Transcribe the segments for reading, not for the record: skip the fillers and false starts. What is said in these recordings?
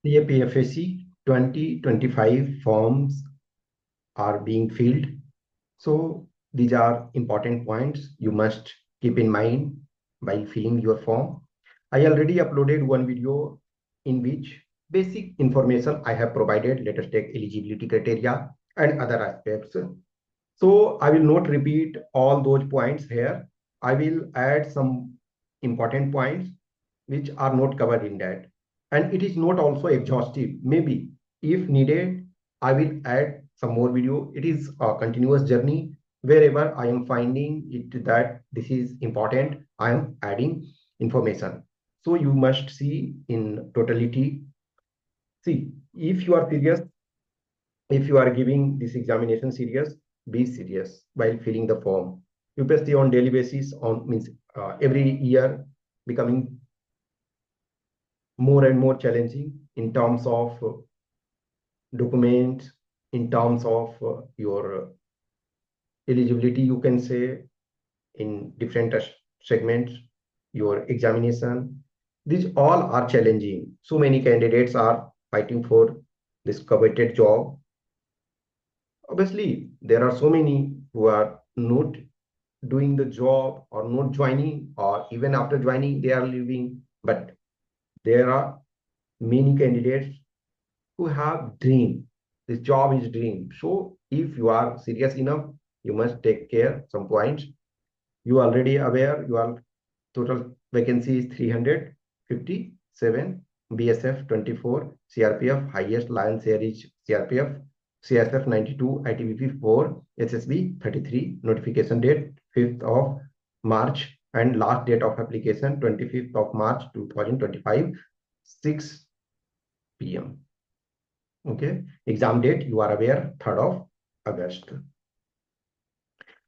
CAPF 2025 forms are being filled. So these are important points you must keep in mind while filling your form. I already uploaded one video in which basic information I have provided. Let us take eligibility criteria and other aspects. So I will not repeat all those points here. I will add some important points which are not covered in that. And it is not also exhaustive. Maybe if needed, I will add some more video. It is a continuous journey. Wherever I am finding it that this is important, I am adding information. So you must see in totality. See, if you are serious, if you are giving this examination serious, be serious while filling the form. UPSC on daily basis on means every year becoming more and more challenging in terms of documents, in terms of your eligibility, you can say in different segments, your examination. These all are challenging. So many candidates are fighting for this coveted job. Obviously, there are so many who are not doing the job or not joining, or even after joining, they are leaving. But there are many candidates who have dream. This job is dream. So if you are serious enough, you must take care some points. You are already aware your total vacancy is 357, BSF 24, CRPF highest lion share is CRPF, CISF 92, ITBP 4, SSB 33, notification date 5th of March and last date of application 25th of March 2025, 6 p.m. Okay, exam date you are aware 3rd of August.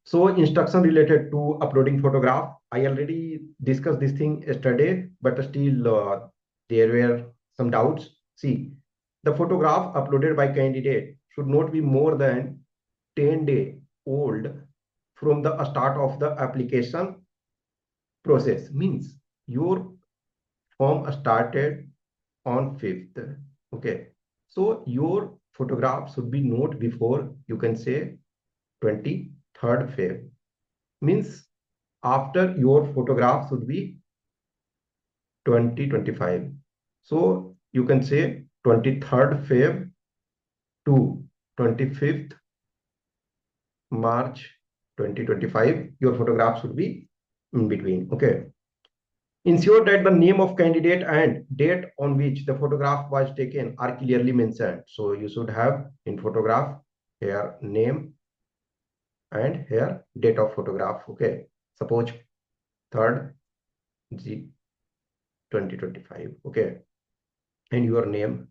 So instruction related to uploading photograph. I already discussed this thing yesterday, but still there were some doubts. See, the photograph uploaded by candidate should not be more than 10 days old from the start of the application process. Means your form started on 5th. Okay. So your photograph should be not before, you can say, 23rd Feb. Means after your photograph should be 2025. So you can say 23rd Feb to 25th March 2025. Your photograph should be in between. Okay. Ensure that the name of candidate and date on which the photograph was taken are clearly mentioned. So you should have in photograph here name and here date of photograph. Okay. Suppose 3rd G 2025. Okay. And your name.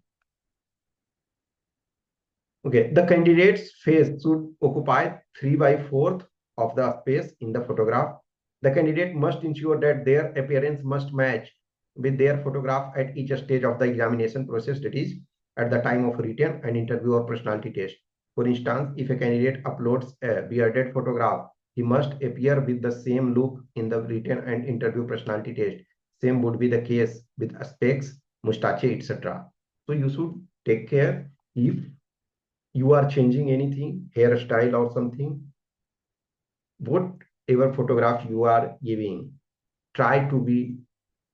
Okay. The candidate's face should occupy 3/4 of the space in the photograph. The candidate must ensure that their appearance must match with their photograph at each stage of the examination process, that is, at the time of written and interview or personality test. For instance, if a candidate uploads a bearded photograph, he must appear with the same look in the written and interview personality test. Same would be the case with specs, mustache, etc. So you should take care if you are changing anything, hairstyle or something, whatever photograph you are giving, try to be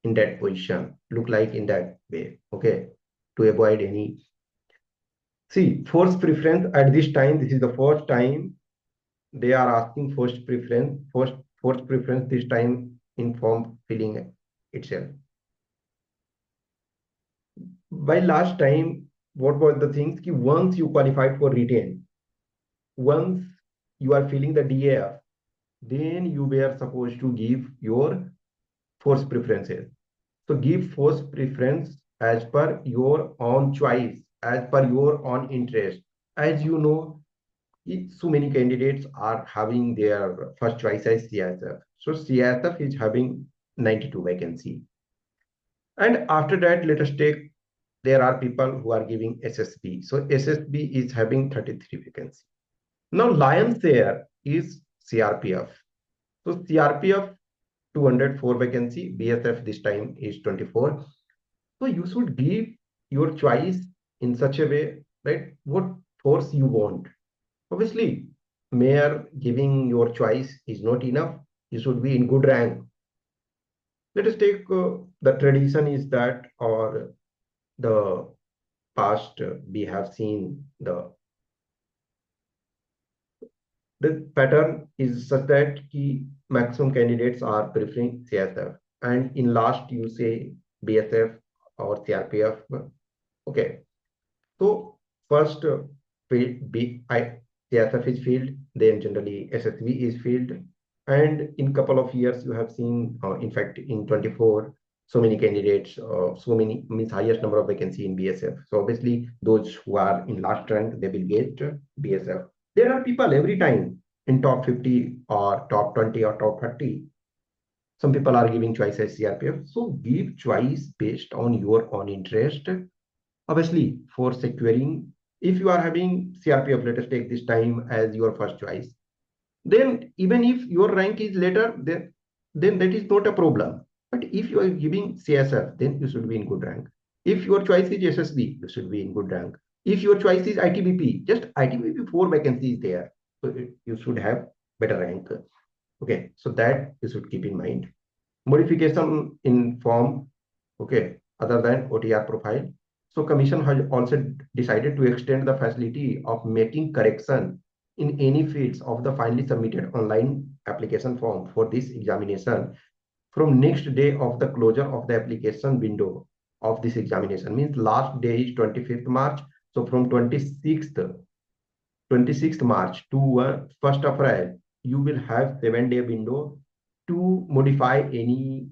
in that position, look like in that way, okay, to avoid any. See, force preference at this time, this is the first time they are asking first preference, force preference this time in form filling itself. By last time, what was the things? Ki once you qualified for retain, once you are filling the DAF, then you were supposed to give your force preferences. So give force preference as per your own choice, as per your own interest. As you know, so many candidates are having their first choice as CISF. So CISF is having 92 vacancy. And after that, let us take, there are people who are giving SSB. So SSB is having 33 vacancy. Now lion's share is CRPF. So CRPF 204 vacancy, BSF this time is 24. So you should give your choice in such a way, right? What force you want. Obviously, mere giving your choice is not enough. You should be in good rank. Let us take the tradition is that, or the past, we have seen the pattern is such that key maximum candidates are preferring CSF, and in last you say BSF or CRPF. Okay, so first field CSF is filled, then generally SSV is filled, and in couple of years you have seen, in fact, in 24, so many candidates, so many means highest number of vacancy in BSF. So obviously those who are in last rank, they will get BSF. There are people every time in top 50 or top 20 or top 30. Some people are giving choice as CRPF. So give choice based on your own interest. Obviously, for securing, if you are having CRPF, let us take this time as your first choice, then even if your rank is later, then that is not a problem. But if you are giving CSF, then you should be in good rank. If your choice is SSB, you should be in good rank. If your choice is ITBP, just ITBP 4 vacancies there, so you should have better rank. Okay, so that you should keep in mind. Modification in form, okay, other than OTR profile. So commission has also decided to extend the facility of making correction in any fields of the finally submitted online application form for this examination from next day of the closure of the application window of this examination. Means last day is 25th March. So from 26th March to 1st April, you will have 7-day window to modify any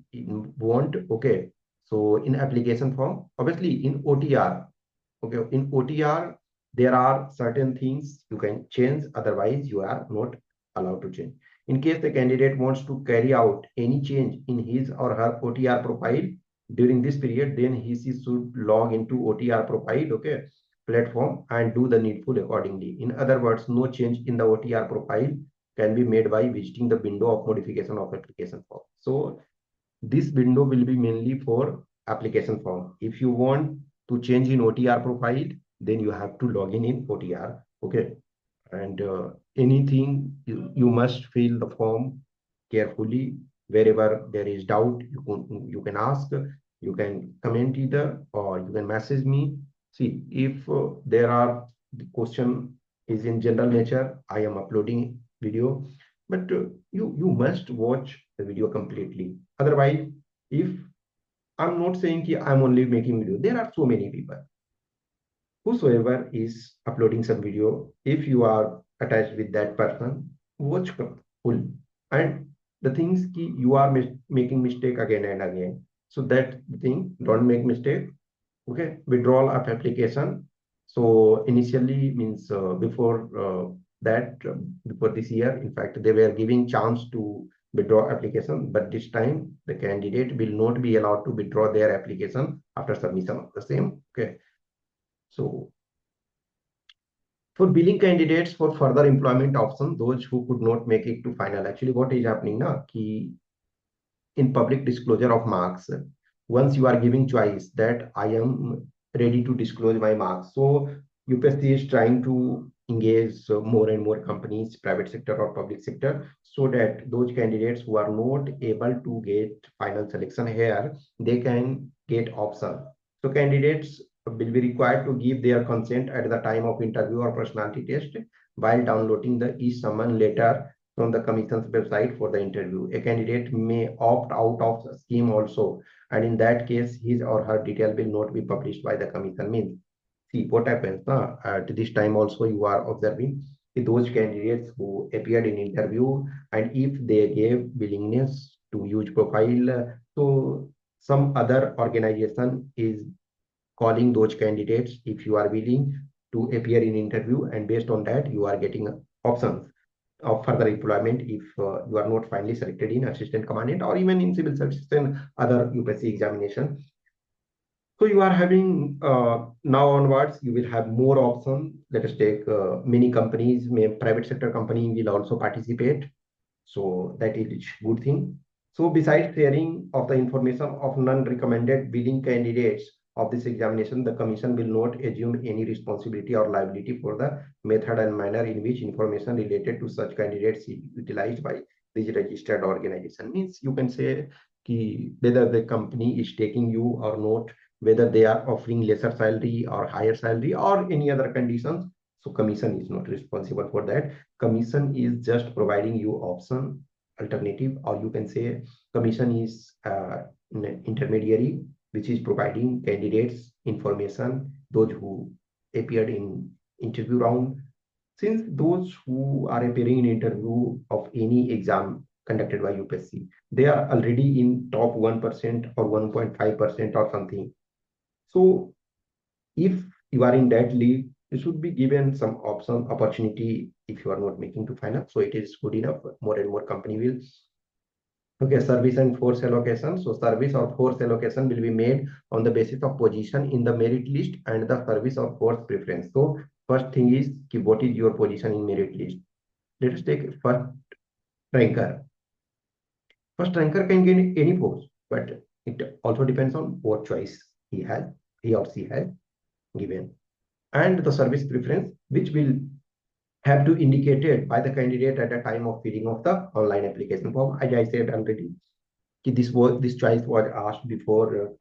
want. Okay, so in application form, obviously in OTR, okay, in OTR there are certain things you can change, otherwise you are not allowed to change. In case the candidate wants to carry out any change in his or her OTR profile during this period, then he should log into OTR profile, okay, platform, and do the needful accordingly. In other words, no change in the OTR profile can be made by visiting the window of modification of application form. So this window will be mainly for application form. If you want to change in OTR profile, then you have to log in OTR. Okay, and anything you must fill the form carefully. Wherever there is doubt, you can ask, you can comment either, or you can message me. See, if there are the question is in general nature, I am uploading video, but you must watch the video completely. Otherwise, if I'm not saying that I'm only making video, there are so many people whosoever is uploading some video. If you are attached with that person, watch full. And the things ki you are making mistake again and again, so that thing, don't make mistake. Okay, withdrawal of application. So initially means before this year, in fact, they were giving chance to withdraw application, but this time the candidate will not be allowed to withdraw their application after submission of the same. Okay, so for billing candidates for further employment option, those who could not make it to final, actually what is happening now, ki in public disclosure of marks, once you are giving choice that I am ready to disclose my marks, so UPSC is trying to engage more and more companies, private sector or public sector, so that those candidates who are not able to get final selection here, they can get option. So candidates will be required to give their consent at the time of interview or personality test while downloading the e-summon letter from the commission's website for the interview. A candidate may opt out of the scheme also, and in that case, his or her detail will not be published by the commission. Means, see what happens at this time also you are observing those candidates who appeared in interview, and if they gave willingness to use profile, so some other organization is calling those candidates if you are willing to appear in interview, and based on that you are getting options of further employment if you are not finally selected in assistant commandant or even in civil service and other UPSC examination. So you are having now onwards, you will have more options. Let us take many companies, private sector company will also participate. So that is good thing. So besides sharing of the information of non-recommended bidding candidates of this examination, the commission will not assume any responsibility or liability for the method and manner in which information related to such candidates is utilized by this registered organization. Means you can say whether the company is taking you or not, whether they are offering lesser salary or higher salary or any other conditions. So commission is not responsible for that. Commission is just providing you option, alternative, or you can say commission is an intermediary which is providing candidates information, those who appeared in interview round. Since those who are appearing in interview of any exam conducted by UPSC, they are already in top 1% or 1.5% or something. So if you are in that league, you should be given some opportunity if you are not making to final. So it is good enough. More and more company will. Okay, service and force allocation. So service or force allocation will be made on the basis of position in the merit list and the service or force preference. So first thing is what is your position in merit list. Let us take first ranker. First ranker can get any post, but it also depends on what choice he or she has given, and the service preference, which will have to indicated by the candidate at the time of filling of the online application form. As I said already, this choice was asked before,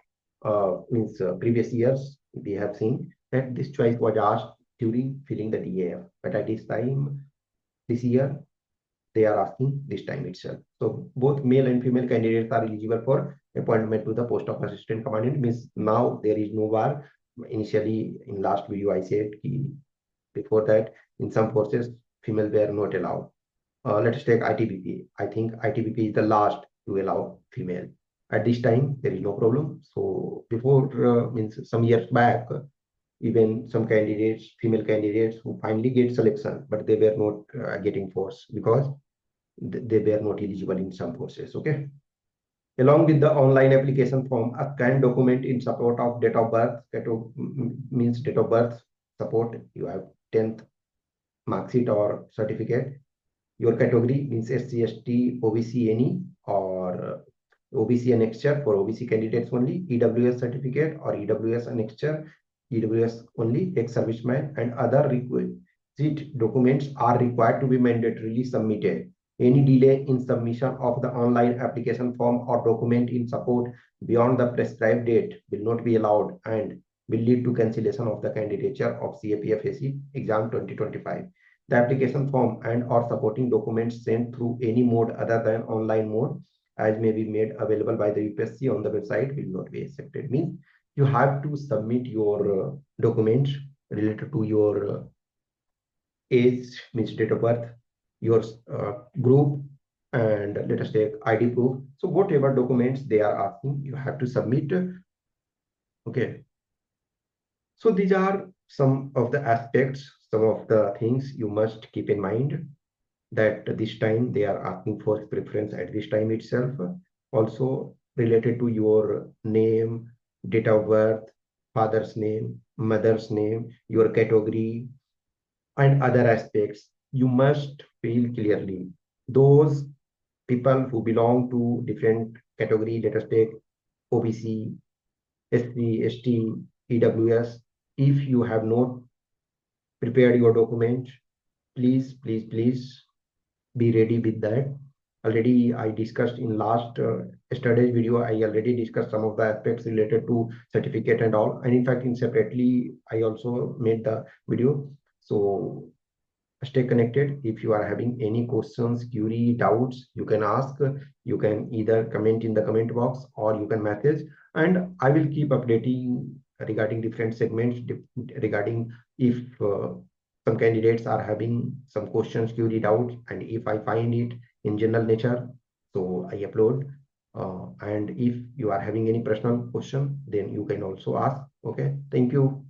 means previous years. We have seen that this choice was asked during filling the DAF, but at this year, they are asking this time itself. So both male and female candidates are eligible for appointment to the post of assistant commandant. Means now there is no bar. Initially, in last video, I said before that in some forces female were not allowed. Let us take ITBP. I think ITBP is the last to allow female. At this time, there is no problem. So before, means some years back, even some candidates, female candidates who finally get selection, but they were not getting force because they were not eligible in some courses. Okay. Along with the online application form, a scanned document in support of date of birth, means date of birth support. You have 10th mark sheet or certificate. Your category means SC, ST, OBC, any, or OBC annexure for OBC candidates only, EWS certificate or EWS annexure, EWS only, ex-serviceman, and other requisite documents are required to be mandatorily submitted. Any delay in submission of the online application form or document in support beyond the prescribed date will not be allowed and will lead to cancellation of the candidature of CAPF exam 2025. The application form and or supporting documents sent through any mode other than online mode as may be made available by the UPSC on the website will not be accepted. Means you have to submit your documents related to your age, means date of birth, your group, and let us take ID proof. So whatever documents they are asking, you have to submit. Okay. So these are some of the aspects, some of the things you must keep in mind, that this time they are asking for preference at this time itself. Also related to your name, date of birth, father's name, mother's name, your category, and other aspects. You must feel clearly. Those people who belong to different category, let us take OBC, SC, ST, EWS. If you have not prepared your document, please be ready with that. Already I discussed in last yesterday's video, I already discussed some of the aspects related to certificate and all, and in fact in separately I also made the video. So stay connected. If you are having any questions, query, doubts, you can ask. You can either comment in the comment box or you can message, and I will keep updating regarding different segments, regarding if some candidates are having some questions, query, doubts, and if I find it in general nature, so I upload. And if you are having any personal question, then you can also ask. Okay, thank you.